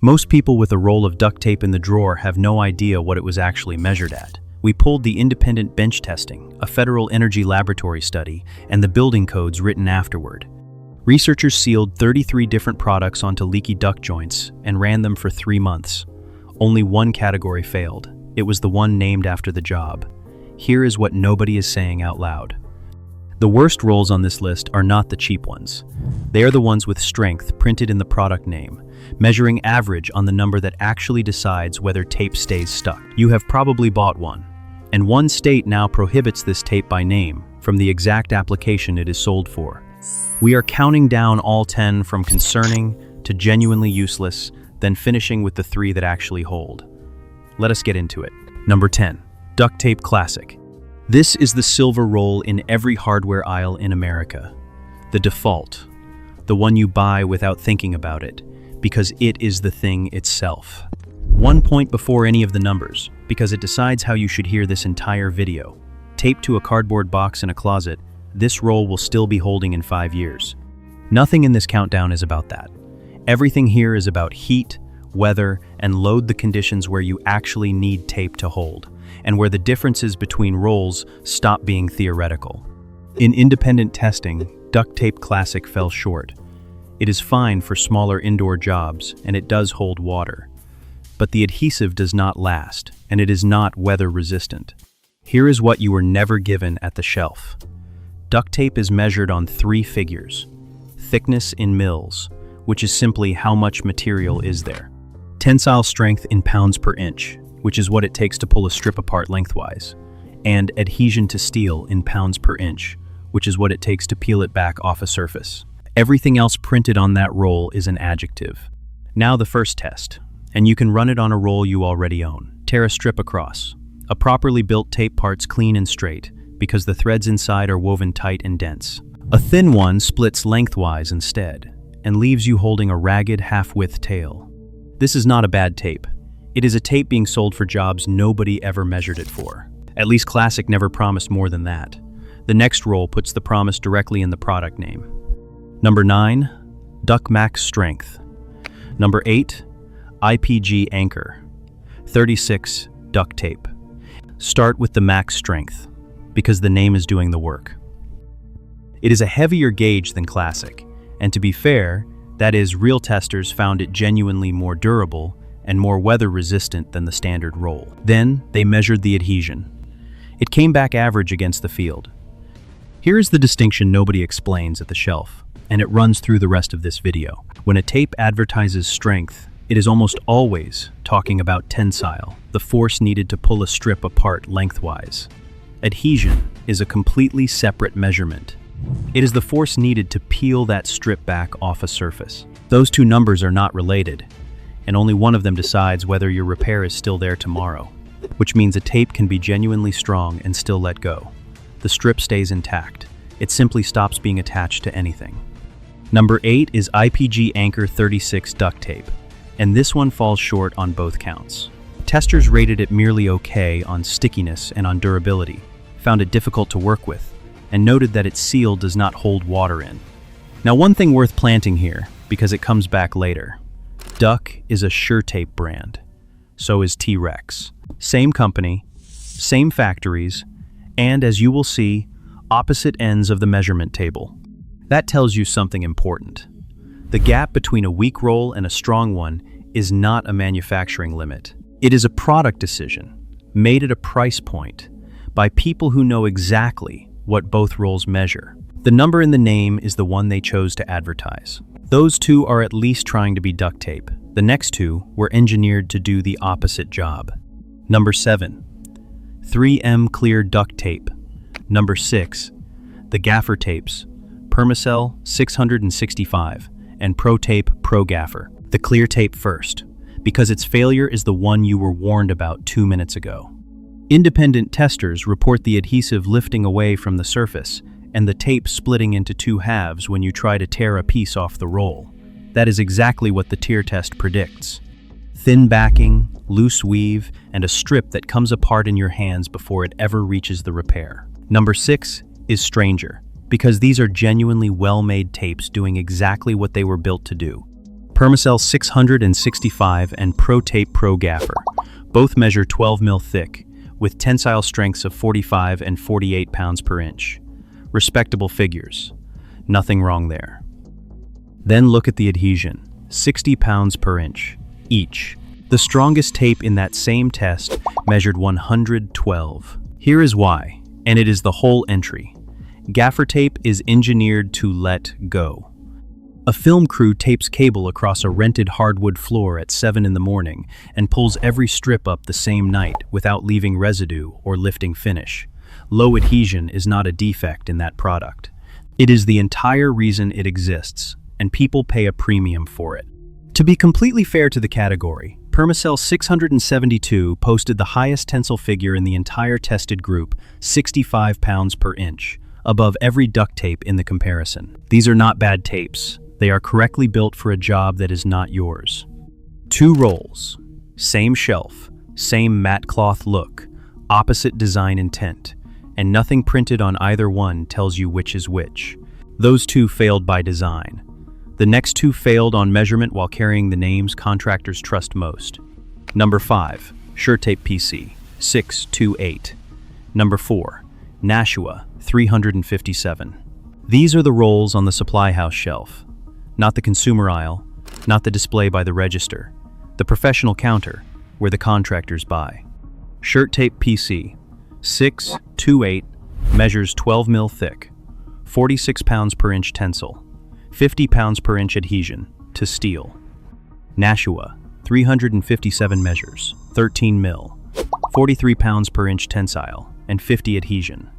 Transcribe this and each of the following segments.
Most people with a roll of duct tape in the drawer have no idea what it was actually measured at. We pulled the independent bench testing, a Federal Energy Laboratory study, and the building codes written afterward. Researchers sealed 33 different products onto leaky duct joints and ran them for 3 months. Only one category failed. It was the one named after the job. Here is what nobody is saying out loud. The worst rolls on this list are not the cheap ones. They are the ones with strength printed in the product name, measuring average on the number that actually decides whether tape stays stuck. You have probably bought one, and one state now prohibits this tape by name from the exact application it is sold for. We are counting down all 10 from concerning to genuinely useless, then finishing with the 3 that actually hold. Let us get into it. Number 10. Duct tape classic. This is the silver roll in every hardware aisle in America. The default. The one you buy without thinking about it, because it is the thing itself. 1 point before any of the numbers, because it decides how you should hear this entire video. Taped to a cardboard box in a closet, this roll will still be holding in 5 years. Nothing in this countdown is about that. Everything here is about heat, weather, and load the conditions where you actually need tape to hold, and where the differences between rolls stop being theoretical. In independent testing, Duct Tape Classic fell short. It is fine for smaller indoor jobs, and it does hold water. But the adhesive does not last, and it is not weather resistant. Here is what you were never given at the shelf. Duct tape is measured on 3 figures. Thickness in mils, which is simply how much material is there. Tensile strength in pounds per inch, which is what it takes to pull a strip apart lengthwise. And adhesion to steel in pounds per inch, which is what it takes to peel it back off a surface. Everything else printed on that roll is an adjective. Now the first test, and you can run it on a roll you already own. Tear a strip across. A properly built tape part's clean and straight, because the threads inside are woven tight and dense. A thin one splits lengthwise instead, and leaves you holding a ragged half-width tail. This is not a bad tape. It is a tape being sold for jobs nobody ever measured it for. At least Classic never promised more than that. The next roll puts the promise directly in the product name. Number 9, Duct Max Strength. Number 8, IPG Anchor. 36 duct tape. Start with the max strength, because the name is doing the work. It is a heavier gauge than Classic, and to be fair, that is, real testers found it genuinely more durable and more weather resistant than the standard roll. Then they measured the adhesion. It came back average against the field. Here is the distinction nobody explains at the shelf, and it runs through the rest of this video. When a tape advertises strength, it is almost always talking about tensile, the force needed to pull a strip apart lengthwise. Adhesion is a completely separate measurement. It is the force needed to peel that strip back off a surface. Those 2 numbers are not related, and only one of them decides whether your repair is still there tomorrow, which means a tape can be genuinely strong and still let go. The strip stays intact. It simply stops being attached to anything. Number 8 is IPG Anchor 36 duct tape, and this one falls short on both counts. Testers rated it merely okay on stickiness and on durability, found it difficult to work with, and noted that its seal does not hold water in. Now, one thing worth planting here, because it comes back later. Duct is a SureTape brand. So is T-Rex. Same company, same factories, and as you will see, opposite ends of the measurement table. That tells you something important. The gap between a weak roll and a strong one is not a manufacturing limit. It is a product decision, made at a price point, by people who know exactly what both rolls measure. The number in the name is the one they chose to advertise. Those 2 are at least trying to be duct tape. The next 2 were engineered to do the opposite job. Number 7, 3M Clear Duct Tape. Number 6, the Gaffer Tapes, Permacell 665 and Pro Tape Pro Gaffer. The clear tape first, because its failure is the one you were warned about 2 minutes ago. Independent testers report the adhesive lifting away from the surface and the tape splitting into 2 halves when you try to tear a piece off the roll. That is exactly what the tear test predicts. Thin backing, loose weave, and a strip that comes apart in your hands before it ever reaches the repair. Number 6 is Stranger, because these are genuinely well-made tapes doing exactly what they were built to do. Permacell 665 and Pro Tape Pro Gaffer. Both measure 12 mil thick, with tensile strengths of 45 and 48 pounds per inch. Respectable figures. Nothing wrong there. Then look at the adhesion. 60 pounds per inch, each. The strongest tape in that same test measured 112. Here is why, and it is the whole entry. Gaffer tape is engineered to let go. A film crew tapes cable across a rented hardwood floor at 7 in the morning and pulls every strip up the same night without leaving residue or lifting finish. Low adhesion is not a defect in that product. It is the entire reason it exists, and people pay a premium for it. To be completely fair to the category, Permacell 672 posted the highest tensile figure in the entire tested group, 65 pounds per inch, above every duct tape in the comparison. These are not bad tapes. They are correctly built for a job that is not yours. 2 rolls, same shelf, same matte cloth look, opposite design intent, and nothing printed on either one tells you which is which. Those 2 failed by design. The next 2 failed on measurement while carrying the names contractors trust most. Number 5, SureTape PC, 628. Number 4, Nashua, 357. These are the rolls on the supply house shelf. Not the consumer aisle, not the display by the register, the professional counter where the contractors buy. SureTape PC, 628, measures 12 mil thick, 46 pounds per inch tensile, 50 pounds per inch adhesion to steel. Nashua, 357 measures, 13 mil, 43 pounds per inch tensile, and 50 adhesion.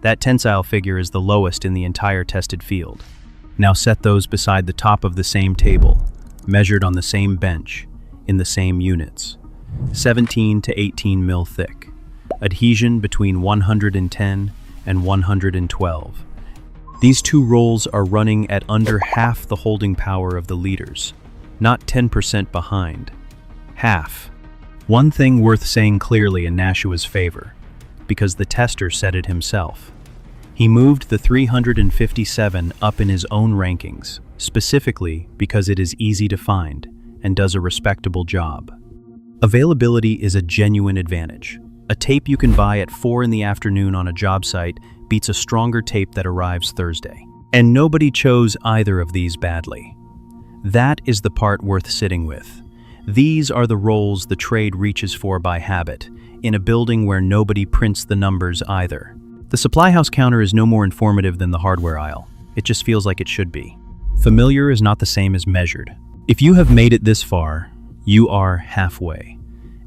That tensile figure is the lowest in the entire tested field. Now set those beside the top of the same table, measured on the same bench, in the same units. 17 to 18 mil thick. Adhesion between 110 and 112. These 2 rolls are running at under half the holding power of the leaders, not 10% behind. Half. One thing worth saying clearly in Nashua's favor, because the tester said it himself. He moved the 357 up in his own rankings, specifically because it is easy to find and does a respectable job. Availability is a genuine advantage. A tape you can buy at 4 in the afternoon on a job site beats a stronger tape that arrives Thursday. And nobody chose either of these badly. That is the part worth sitting with. These are the rolls the trade reaches for by habit, in a building where nobody prints the numbers either. The supply house counter is no more informative than the hardware aisle. It just feels like it should be. Familiar is not the same as measured. If you have made it this far, you are halfway.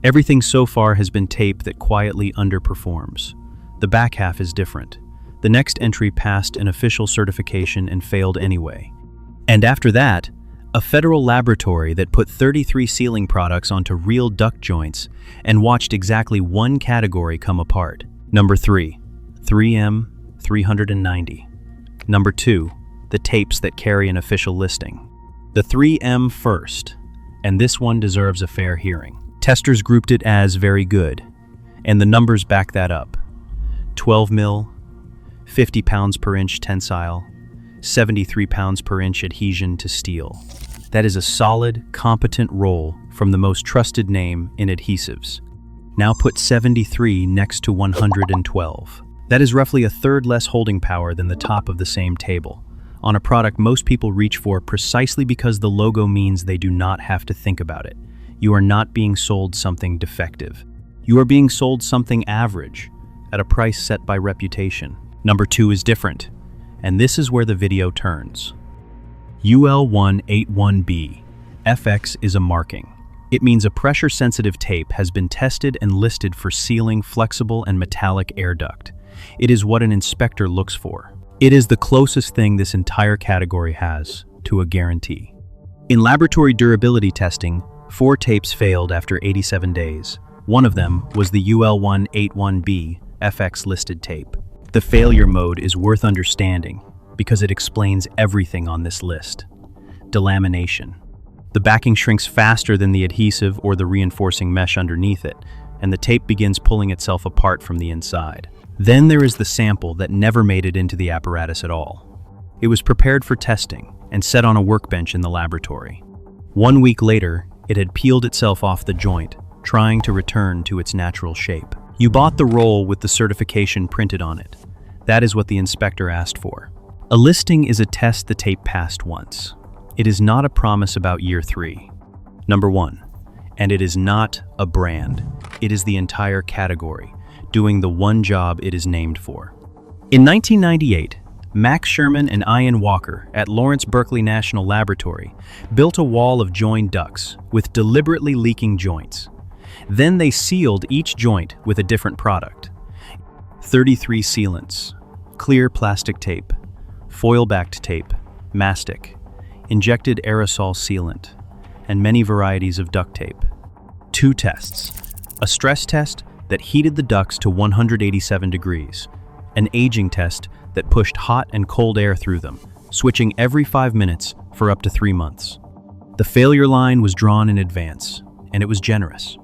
Everything so far has been tape that quietly underperforms. The back half is different. The next entry passed an official certification and failed anyway. And after that, a federal laboratory that put 33 sealing products onto real duct joints and watched exactly one category come apart. Number 3. 3M 390. Number 2, the tapes that carry an official listing. The 3M first, and this one deserves a fair hearing. Testers grouped it as very good, and the numbers back that up. 12 mil, 50 pounds per inch tensile, 73 pounds per inch adhesion to steel. That is a solid, competent roll from the most trusted name in adhesives. Now put 73 next to 112. That is roughly a third less holding power than the top of the same table, on a product most people reach for precisely because the logo means they do not have to think about it. You are not being sold something defective. You are being sold something average, at a price set by reputation. Number 2 is different, and this is where the video turns. UL181B, FX is a marking. It means a pressure-sensitive tape has been tested and listed for sealing flexible and metallic air duct. It is what an inspector looks for. It is the closest thing this entire category has to a guarantee. In laboratory durability testing, 4 tapes failed after 87 days. One of them was the UL181B FX listed tape. The failure mode is worth understanding because it explains everything on this list. Delamination. The backing shrinks faster than the adhesive or the reinforcing mesh underneath it, and the tape begins pulling itself apart from the inside. Then there is the sample that never made it into the apparatus at all. It was prepared for testing and set on a workbench in the laboratory. 1 week later, it had peeled itself off the joint, trying to return to its natural shape. You bought the roll with the certification printed on it. That is what the inspector asked for. A listing is a test the tape passed once. It is not a promise about year 3. Number 1, and it is not a brand. It is the entire category, doing the one job it is named for. In 1998, Max Sherman and Ian Walker at Lawrence Berkeley National Laboratory built a wall of joined ducts with deliberately leaking joints. Then they sealed each joint with a different product. 33 sealants, clear plastic tape, foil-backed tape, mastic, injected aerosol sealant, and many varieties of duct tape. 2 tests. A stress test that heated the ducts to 187 degrees. An aging test that pushed hot and cold air through them, switching every 5 minutes for up to 3 months. The failure line was drawn in advance, and it was generous.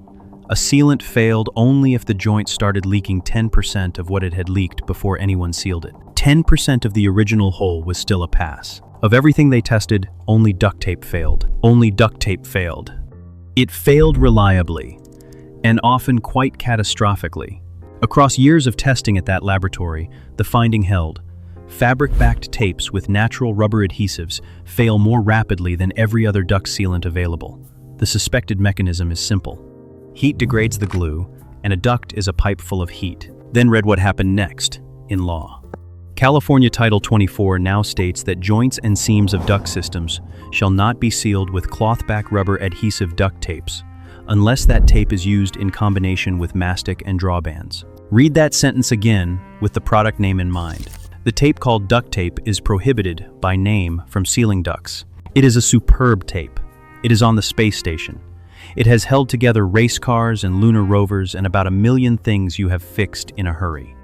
A sealant failed only if the joint started leaking 10% of what it had leaked before anyone sealed it. 10% of the original hole was still a pass. Of everything they tested, only duct tape failed. Only duct tape failed. It failed reliably, and often quite catastrophically. Across years of testing at that laboratory, the finding held: fabric-backed tapes with natural rubber adhesives fail more rapidly than every other duct sealant available. The suspected mechanism is simple. Heat degrades the glue, and a duct is a pipe full of heat. Then read what happened next in law. California Title 24 now states that joints and seams of duct systems shall not be sealed with cloth-back rubber adhesive duct tapes unless that tape is used in combination with mastic and drawbands. Read that sentence again with the product name in mind. The tape called duct tape is prohibited by name from sealing ducts. It is a superb tape. It is on the space station. It has held together race cars and lunar rovers and about 1 million things you have fixed in a hurry.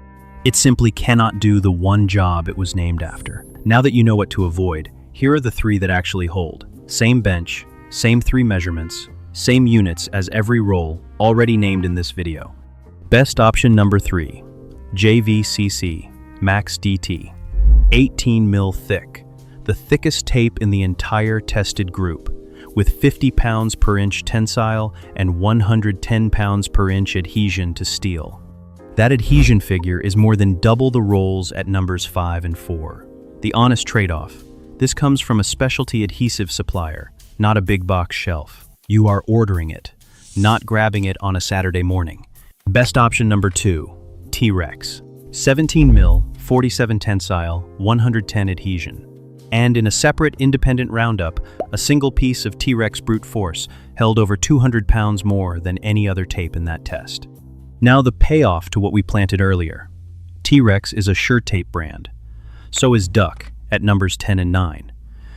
It simply cannot do the one job it was named after. Now that you know what to avoid, here are the 3 that actually hold. Same bench, same 3 measurements, same units as every roll already named in this video. Best option number 3, JVCC Max DT, 18 mil thick, the thickest tape in the entire tested group, with 50 pounds per inch tensile and 110 pounds per inch adhesion to steel. That adhesion figure is more than double the rolls at numbers 5 and 4. The honest trade-off: this comes from a specialty adhesive supplier, not a big box shelf. You are ordering it, not grabbing it on a Saturday morning. Best option number 2, T-Rex, 17 mil, 47 tensile, 110 adhesion. And in a separate independent roundup, a single piece of T-Rex brute force held over 200 pounds more than any other tape in that test. Now the payoff to what we planted earlier. T-Rex is a SureTape brand. So is Duct at numbers 10 and 9.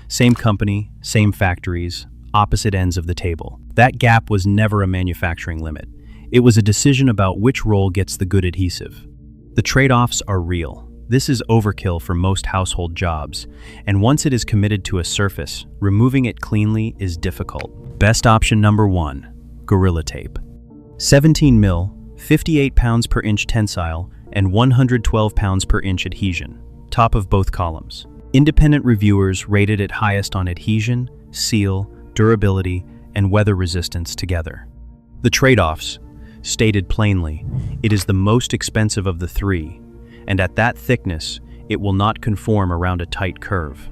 Same company, same factories, opposite ends of the table. That gap was never a manufacturing limit. It was a decision about which roll gets the good adhesive. The trade-offs are real. This is overkill for most household jobs, and once it is committed to a surface, removing it cleanly is difficult. Best option number 1, Gorilla Tape. 17 mil, 58 pounds per inch tensile, and 112 pounds per inch adhesion, top of both columns. Independent reviewers rated it highest on adhesion, seal, durability, and weather resistance together. The trade-offs: stated plainly, it is the most expensive of the 3, and at that thickness, it will not conform around a tight curve.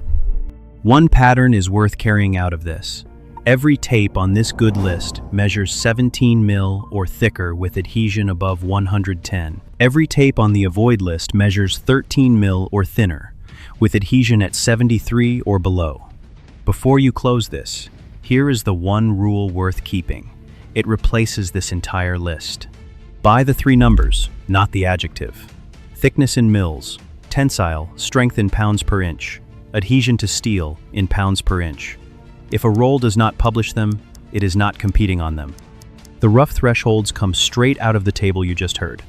One pattern is worth carrying out of this. Every tape on this good list measures 17 mil or thicker with adhesion above 110. Every tape on the avoid list measures 13 mil or thinner, with adhesion at 73 or below. Before you close this, here is the one rule worth keeping. It replaces this entire list. Buy the 3 numbers, not the adjective. Thickness in mils, tensile, strength in pounds per inch, adhesion to steel in pounds per inch. If a roll does not publish them, it is not competing on them. The rough thresholds come straight out of the table you just heard.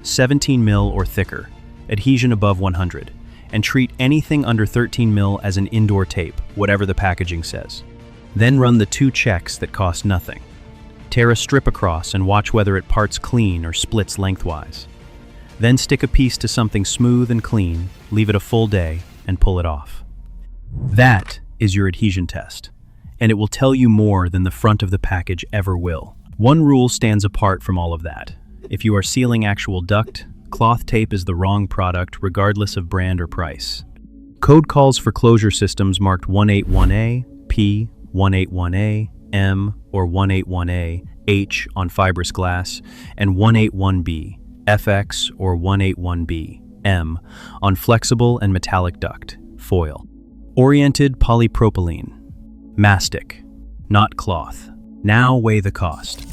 17 mil or thicker, adhesion above 100, and treat anything under 13 mil as an indoor tape, whatever the packaging says. Then run the 2 checks that cost nothing. Tear a strip across and watch whether it parts clean or splits lengthwise. Then stick a piece to something smooth and clean, leave it a full day, and pull it off. That is your adhesion test. and it will tell you more than the front of the package ever will. One rule stands apart from all of that. If you are sealing actual duct, cloth tape is the wrong product regardless of brand or price. Code calls for closure systems marked 181A, P, 181A, M, or 181A, H on fibrous glass, and 181B, FX or 181B, M, on flexible and metallic duct, foil. Oriented polypropylene, mastic, not cloth. Now weigh the cost.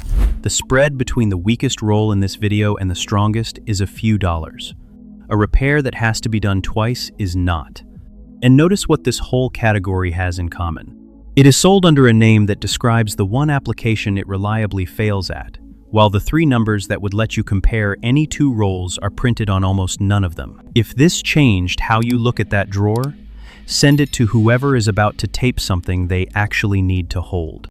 The spread between the weakest roll in this video and the strongest is a few dollars. A repair that has to be done twice is not. And notice what this whole category has in common. It is sold under a name that describes the one application it reliably fails at, while the three numbers that would let you compare any two rolls are printed on almost none of them. If this changed how you look at that drawer, send it to whoever is about to tape something they actually need to hold.